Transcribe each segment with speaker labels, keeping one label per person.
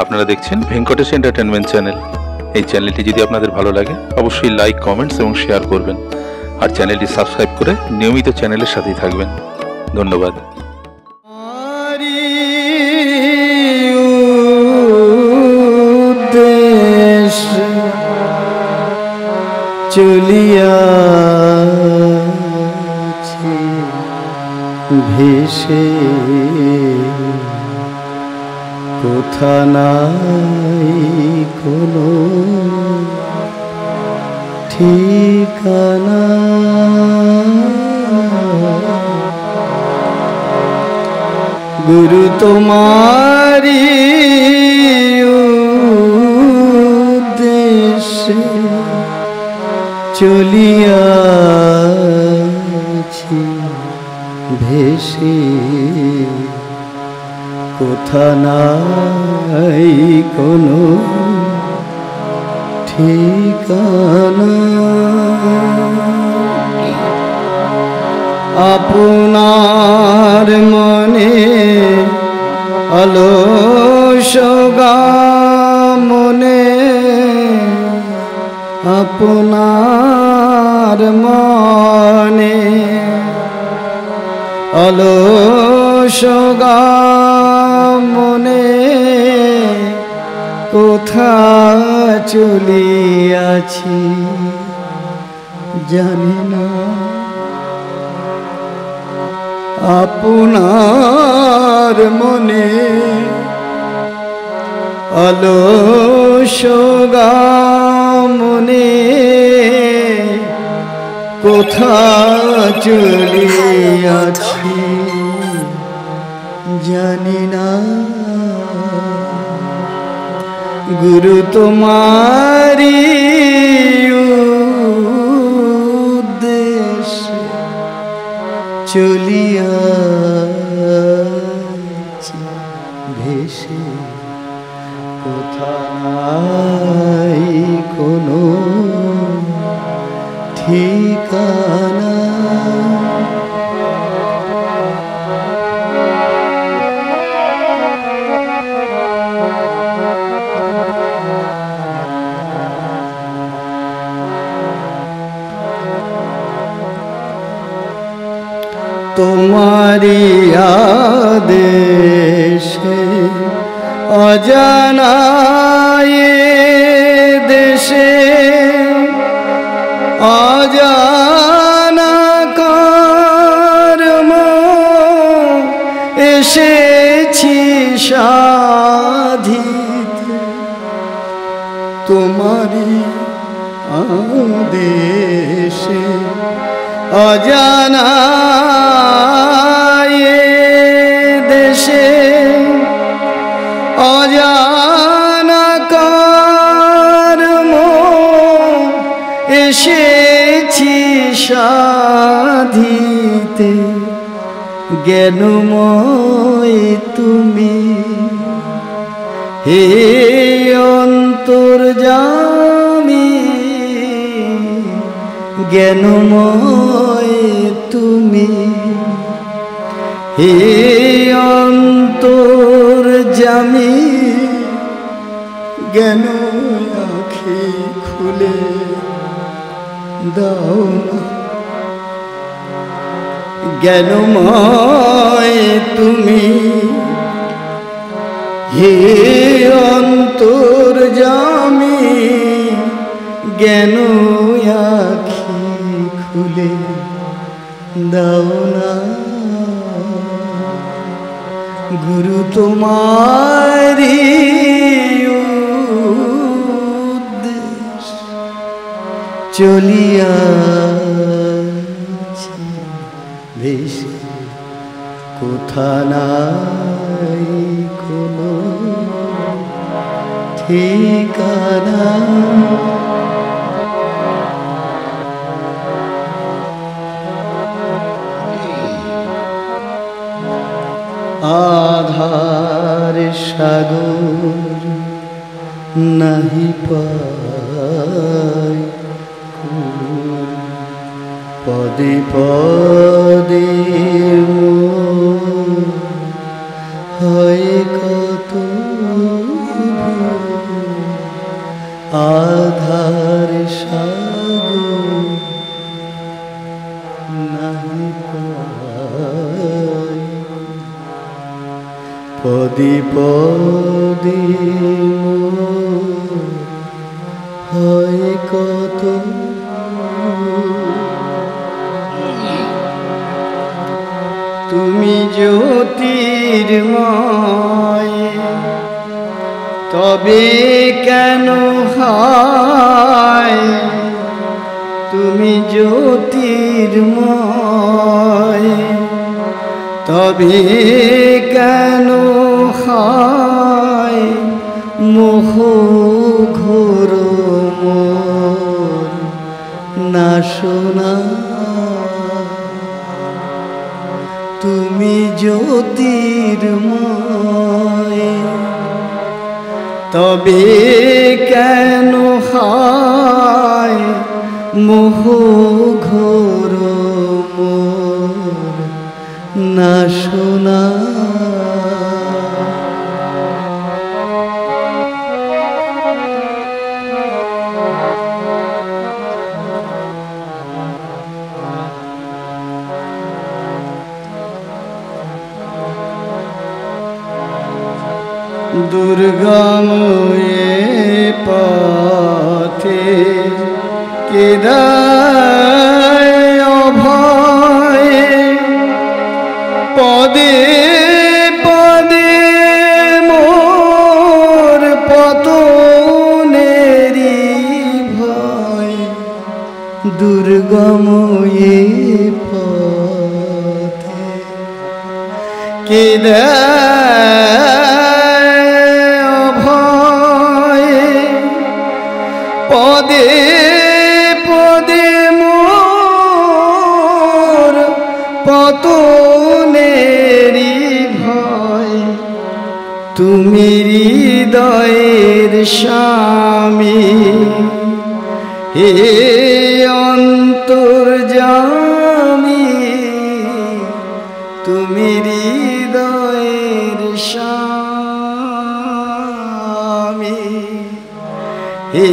Speaker 1: আপনারা দেখছেন Venkatesh entertainment channel. এই চ্যানেলটি যদি আপনাদের ভালো লাগে অবশ্যই লাইক, কমেন্টস এবং শেয়ার করবেন, আর চ্যানেলটি সাবস্ক্রাইব করে নিয়মিত চ্যানেলের সাথেই থাকবেন। ধন্যবাদ।
Speaker 2: চলিয়াছি ভেসে, কোথা নাই কোনো ঠিকানা। গুরু তোমারি উদ্দেশ্যে চলিয়াছি ভেসে, কোথা নাই কোনো ঠিকানা। আপনার মনে অলস মনে, আপনার মনে অলস মনে, কোথা চলিয়াছি জানি না। আপনার মনে অলস মনে, কোথা চলিয়াছি জানি না। গুরু তোমারি উদ্দেশ্যে চলিয়াছি ভেসে, কোথা নাই কোনো ঠিকানা। তোমারি আদেশে অজানায় দেশে, অজানা কর্ম এসেছি সাধিতে। তোমারি আদেশে অজানা দেশে, অজানা কর্ম এসেছি সাধিতে। জ্ঞানময় তুমি হে অন্তর্যামী, জ্ঞানময় তুমি হে অন্তর্যামী। জ্ঞান আঁখি খুলে দাও না। জ্ঞানময় তুমি হে অন্তর্যামী, জ্ঞান আঁখি খুলে দাও না। গুরু তোমারি উদ্দেশ্যে চলিয়াছি ভেসে, কোথা নাই কোনো ঠিকানা। আধার সাগর নাহি পাই, পদে পদে হয় কত আধার সাগর নাহি পাই পদে পদে মোর হয় কত তুমি জ্যোতির্ময় তবে কেন হয় তুমি জ্যোতির্ময় তবে কেন হয় মোহ ঘোর মোর নাশনা তুমি জ্যোতির্ময় তবে কেন হয় মোহ ঘোর মোর নাশনা দুর্গম এ পথে কে দেয় অভয় পদে পদে মোর পতনেরি ভয় দুর্গম এ পথে কে দেয় পদে পদে মোর পতনেরি ভয় তুমি হৃদয়ের স্বামী হে অন্তর্যামী তুমি হৃদয়ের স্বামী হে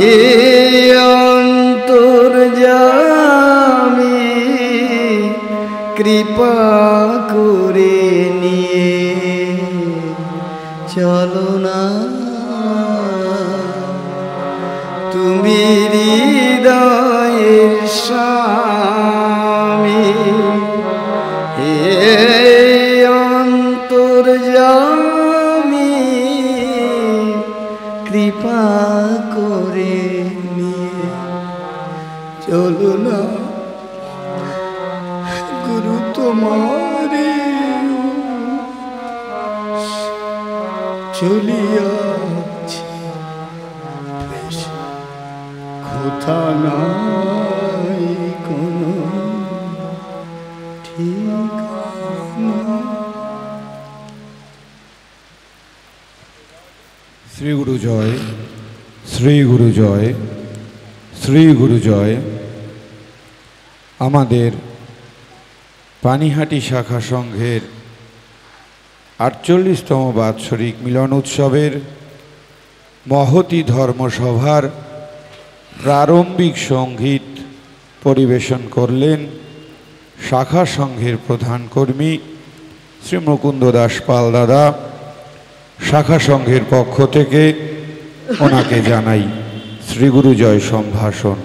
Speaker 2: অন্তর্যামী কৃপা করে নিয়ে চলো না তুমি হৃদয়ের স্বামী হে অন্তর্যামী কৃপা করে নিয়ে চলো না গুরু তোমারে চলিয়াছি কোথা নাই কোনো ঠিকানা।
Speaker 3: শ্রী গুরু জয়, শ্রী গুরু জয়, শ্রী গুরু জয়। আমাদের পানিহাটি শাখা সংঘের 48তম বাৎসরিক মিলন উৎসবের মহতী ধর্মসভার প্রারম্ভিক সঙ্গীত পরিবেশন করলেন শাখা সংঘের প্রধান কর্মী শ্রী মুকুন্দ দাস পাল দাদা। শাখা সংঘের পক্ষ থেকে ওনাকে জানাই শ্রীগুরু জয় সম্ভাষণ।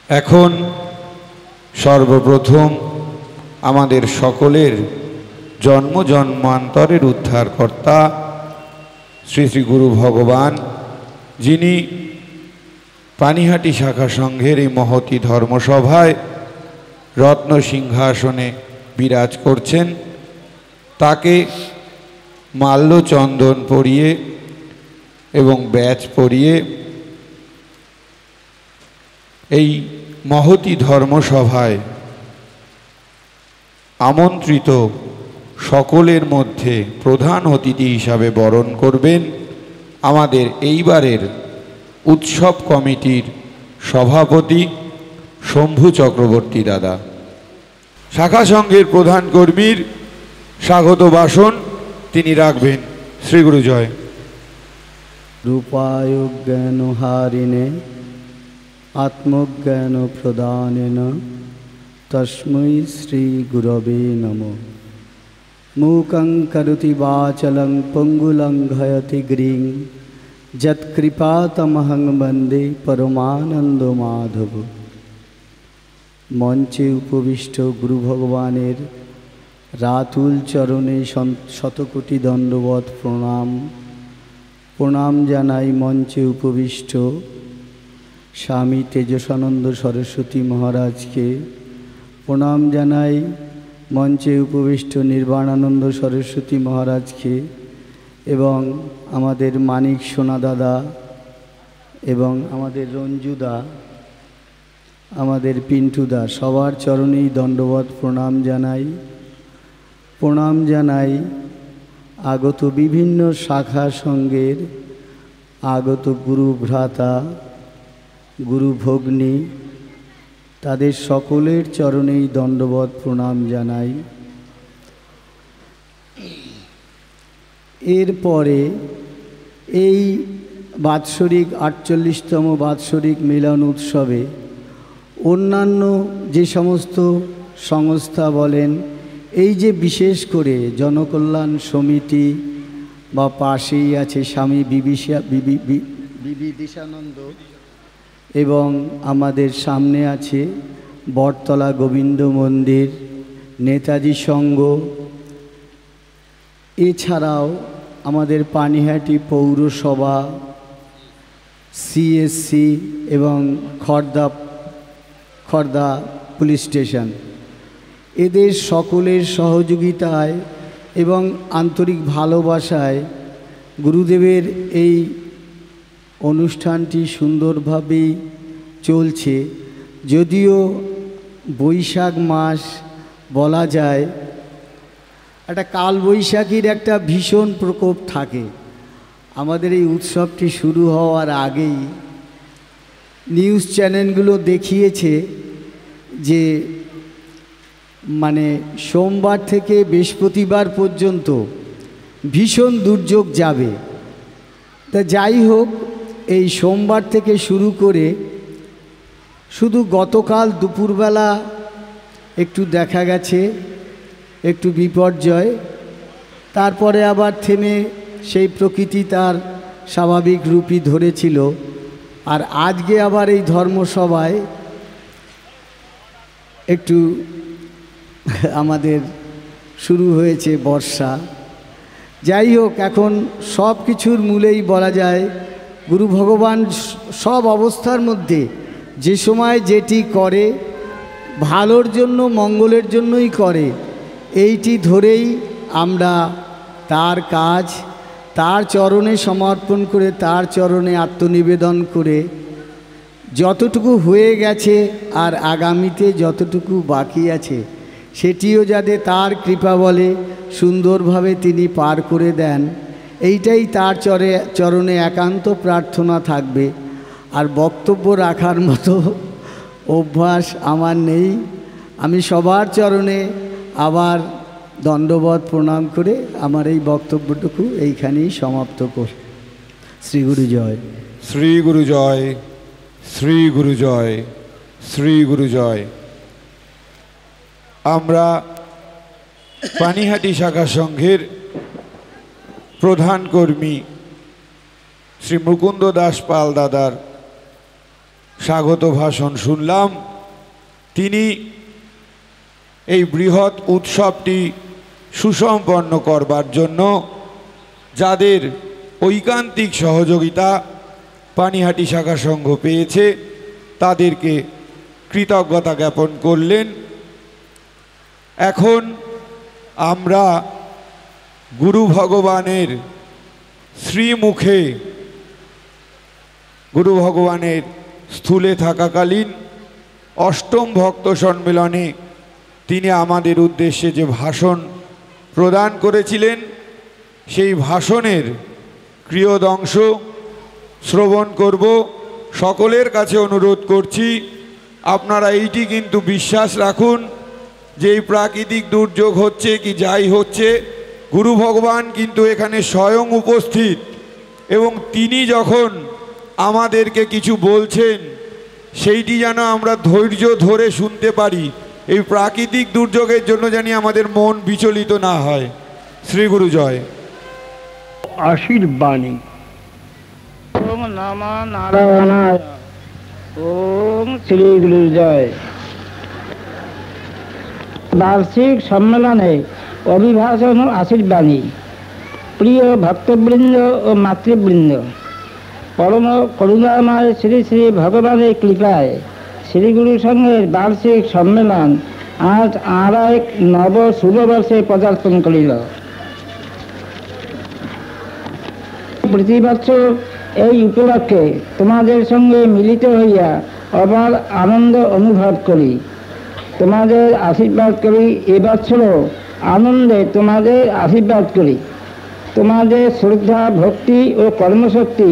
Speaker 3: এখন সর্বপ্রথম আমাদের সকলের জন্ম জন্মান্তরের উদ্ধারকর্তা শ্রী শ্রী গুরু ভগবান, যিনি পানিহাটি শাখা সংঘের এই মহতী ধর্মসভায় রত্ন সিংহাসনে বিরাজ করছেন, তাকে মাল্য চন্দন পরিয়ে এবং ব্যাজ পরিয়ে এই মহতী ধর্মসভায় আমন্ত্রিত সকলের মধ্যে প্রধান অতিথি হিসাবে বরণ করবেন আমাদের এইবারের উৎসব কমিটির সভাপতি শম্ভু চক্রবর্তী দাদা। শাখা সংঘের প্রধান কর্মীর স্বাগত ভাষণ তিনি রাখবেন। শ্রী গুরু জয়।
Speaker 2: रूपाय ज्ञानहारिणे आत्मज्ञानप्रदानेन तस्मै श्रीगुरवे नमः। मूकं करोति वाचालं पंगुलंघयति गिरिं यत्कृपातमहं वन्दे परमानन्दमाधव। मंचे उपविष्ट गुरु भगवानेर रातुल चरणे शतकोटी दंडवत प्रणाम। प्रणाम जानाई मंचे उपविष्ट स्वामी तेजसानंद सरस्वती महाराज के। प्रणाम जानाई मंचे उपविष्ट निर्वाणानंद सरस्वती महाराज के एवं आमादेर मानिक सोना दादा एवं आमादेर रंजुदा आमादेर पिंटुदा सबार चरणेई दंडवत प्रणाम जानाई। प्रणाम जानाई आगत विभिन्न शाखा संघेर आगत गुरु भ्राता गुरु भग्नी तादेर सकलेर चरणेई दंडवत प्रणाम जानाई। एरपरे এই বাৎসরিক ৪৮তম বাৎসরিক মিলন উৎসবে অন্যান্য যে সমস্ত সংস্থা বলেন, এই যে বিশেষ করে জনকল্যাণ সমিতি বা পাশেই আছে স্বামী বিবিদিশানন্দ এবং আমাদের সামনে আছে বটতলা গোবিন্দ মন্দির, নেতাজি সংঘ, এছাড়াও আমাদের পানিহাটি পৌরসভা, সিএসসি এবং খর্দা পুলিশ স্টেশন, এদের সকলের সহযোগিতায় এবং আন্তরিক ভালোবাসায় গুরুদেবের এই অনুষ্ঠানটি সুন্দরভাবেই চলছে। যদিও বৈশাখ মাস বলা যায় একটা কালবৈশাখীর একটা ভীষণ প্রকোপ থাকে। আমাদের এই উৎসবটি শুরু হওয়ার আগেই নিউজ চ্যানেলগুলো দেখিয়েছে যে মানে সোমবার থেকে বৃহস্পতিবার পর্যন্ত ভীষণ দুর্যোগ যাবে। তা যাই হোক, এই সোমবার থেকে শুরু করে শুধু গতকাল দুপুরবেলা একটু দেখা গেছে একটু বিপর্যয়, তারপরে আবার থেমে সেই প্রকৃতি তার স্বাভাবিক রূপই ধরেছিল। আর আজকে আবার এই ধর্মসভায় একটু আমাদের শুরু হয়েছে বর্ষা। যাই হোক, এখন সব কিছুর মূলেই বলা যায় গুরু ভগবান সব অবস্থার মধ্যে যে সময় যেটি করে ভালোর জন্য মঙ্গলের জন্যই করে। এইটি ধরেই আমরা তার কাজ তার চরণে সমর্পণ করে তার চরণে আত্মনিবেদন করে যতটুকু হয়ে গেছে আর আগামীতে যতটুকু বাকি আছে সেটিও যাতে তার কৃপা বলে সুন্দরভাবে তিনি পার করে দেন, এইটাই তার চরণে একান্ত প্রার্থনা থাকবে। আর বক্তব্য রাখার মতো অভ্যাস আমার নেই। আমি সবার চরণে আবার দণ্ডবত প্রণাম করে আমার এই বক্তব্যটুকু এইখানেই সমাপ্ত করি। শ্রী গুরু জয়।
Speaker 3: শ্রী গুরু জয়, শ্রী গুরু জয়, শ্রী গুরু জয়। আমরা পানিহাটি শাখা সংঘের প্রধান কর্মী শ্রী মুকুন্দ দাস পাল দাদার স্বাগত ভাষণ শুনলাম। তিনি এই বৃহৎ উৎসবটি সুসম্পন্ন করবার জন্য যাদের ঐকান্তিক সহযোগিতা পানিহাটি শাখা সংঘ পেয়েছে তাদেরকে কৃতজ্ঞতা জ্ঞাপন করলেন। এখন আমরা গুরু ভগবানের শ্রীমুখে গুরু ভগবানের স্থূলে থাকাকালীন অষ্টম ভক্ত সম্মেলনে তিনি আমাদের উদ্দেশ্যে যে ভাষণ প্রদান করেছিলেন সেই ভাষণের ক্রিয়দংশ শ্রবণ করব। সকলের কাছে অনুরোধ করছি আপনারা এইটি কিন্তু বিশ্বাস রাখুন যে এই প্রাকৃতিক দুর্যোগ হচ্ছে কি যাই হচ্ছে, গুরু ভগবান কিন্তু এখানে স্বয়ং উপস্থিত এবং তিনি যখন আমাদেরকে কিছু বলছেন সেইটি যেন আমরা ধৈর্য ধরে শুনতে পারি। এই প্রাকৃতিক দুর্যোগের জন্য জানি আমাদের মন বিচলিত না হয়। শ্রী গুরু জয়।
Speaker 4: আশীর্বাণী। ওম নমঃ নারায়ণায়। ওম শ্রী গুরু জয়। বার্ষিক সম্মেলনে অভিভাষণ ও আশীর্বাণী। প্রিয় ভক্তবৃন্দ ও মাতৃবৃন্দ, পরম করুণাময় শ্রী শ্রী ভগবানের কৃপায় শ্রীগুরু সংঘের বার্ষিক সম্মেলন আজ আর এক নব শুভবর্ষে পদার্পণ করিল। প্রতি বছর এই উপলক্ষে তোমাদের সঙ্গে মিলিত হইয়া অপার আনন্দ অনুভব করি, তোমাদের আশীর্বাদ করি। এবছরও আনন্দে তোমাদের আশীর্বাদ করি। তোমাদের শ্রদ্ধা, ভক্তি ও কর্মশক্তি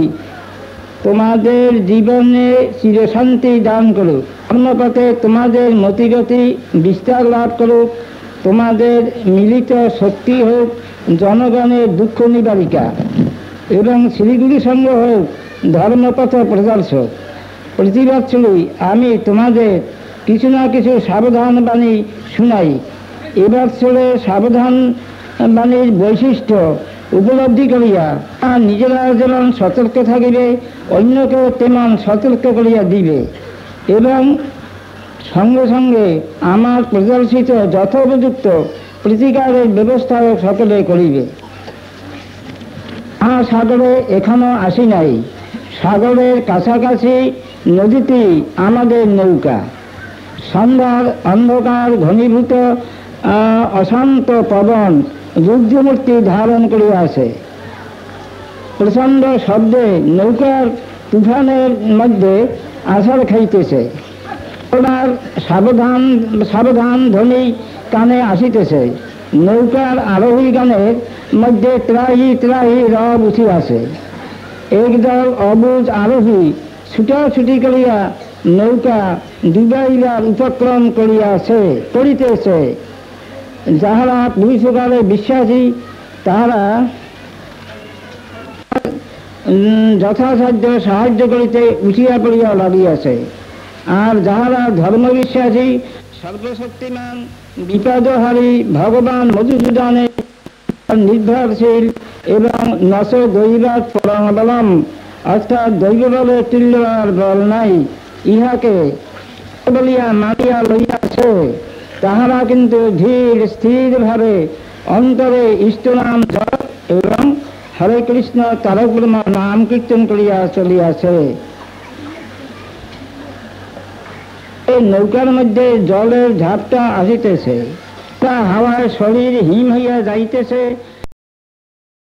Speaker 4: তোমাদের জীবনে চিরশান্তি দান করুক। কর্মপথে তোমাদের মতিগতি বিস্তার লাভ করুক। তোমাদের মিলিত শক্তি হোক জনগণের দুঃখ নিবারিকা এবং শ্রীগুরু সঙ্গ হোক ধর্মপথ প্রদর্শক। প্রতি বছরই আমি তোমাদের কিছু না কিছু সাবধান বাণী শুনাই। এবছরে সাবধান বাণীর বৈশিষ্ট্য উপলব্ধি করিয়া নিজেরা যেমন সতর্ক থাকিবে, অন্যকেও তেমন সতর্ক করিয়া দিবে এবং সঙ্গে সঙ্গে আমার প্রদর্শিত যথোপযুক্ত প্রতিকারের ব্যবস্থাও সকলে করিবে। সাগরে এখনো আসি নাই। সাগরের কাছাকাছি নদীটি আমাদের নৌকা। সন্ধ্যার অন্ধকার ঘনীভূত অশান্ত পবন রুদ্রমূর্তি ধারণ করিয়াছে। প্রচণ্ড শব্দে নৌকার তুফানের মধ্যে আছাড় খাইতেছে। ওনার সাবধান সাবধান ধ্বনি কানে আসিতেছে। নৌকার আরোহী গানের মধ্যে ত্রাহি ত্রাহি রব উঠিয়াছে। একদল অবুঝ আরোহী ছুটাছুটি করিয়া নৌকা ডুবাইবার উপক্রম করিতেছে। যাহারা পুরুষকালে বিশ্বাসী তাহারা যথাসাধ্য সাহায্য করিতে উঠিয়া পড়িয়া লাগিয়াছে, আর যাহারা ধর্মবিশ্বাসী সর্বশক্তিমান বিপদহারী ভগবান মধুসূদনের নির্ভরশীল এবং নশ দৈবাত পরমবলম অর্থাৎ দৈব বলে তুল্য আর বল নাই ইহাকে বলিয়া মানিয়া লইয়াছে, তাহারা কিন্তু ধীর স্থিরভাবে অন্তরে ইষ্টনাম জপ এবং হরে কৃষ্ণ তারক ব্রহ্ম নাম কীর্তন করিয়া চলিয়াছে। এই নৌকার মধ্যে জলের ঝাপটা আসিতেছে, তা হাওয়ায় শরীর হিম হইয়া যাইতেছে।